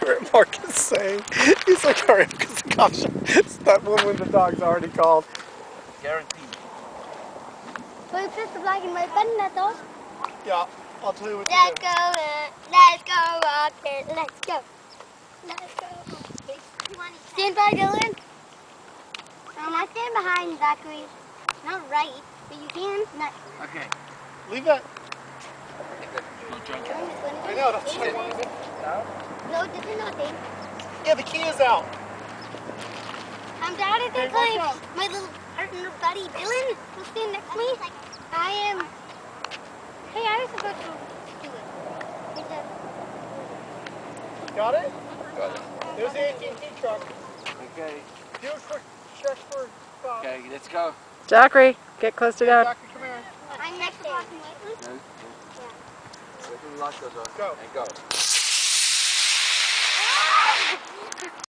what Mark is saying. He's like, hurry up, because the cops it's that one when the dog's already called. Guaranteed. So you press the black and white button, that's all? Yeah, I'll tell you what to do. Let's go, Rocket, let's go. Let's go. Stand by, Dylan. Can I stand behind Zachary? Not right, but you can. Not. Okay. Leave that. No drunk. I know, that's what I wanted to do. No, this is nothing. Yeah, the key is out. I'm down at the Hey, cliff. watch out. My little partner buddy Dylan will stand next to me. I am. Hey, I was supposed to do it. He said. Got it? Got it. There's the AT&T truck. Okay. Do a quick check for Bob. Okay, let's go. Zachary, get close to Dad. Zachary, come here. I'm next to black and white one. No. Go. Go. Go. And go.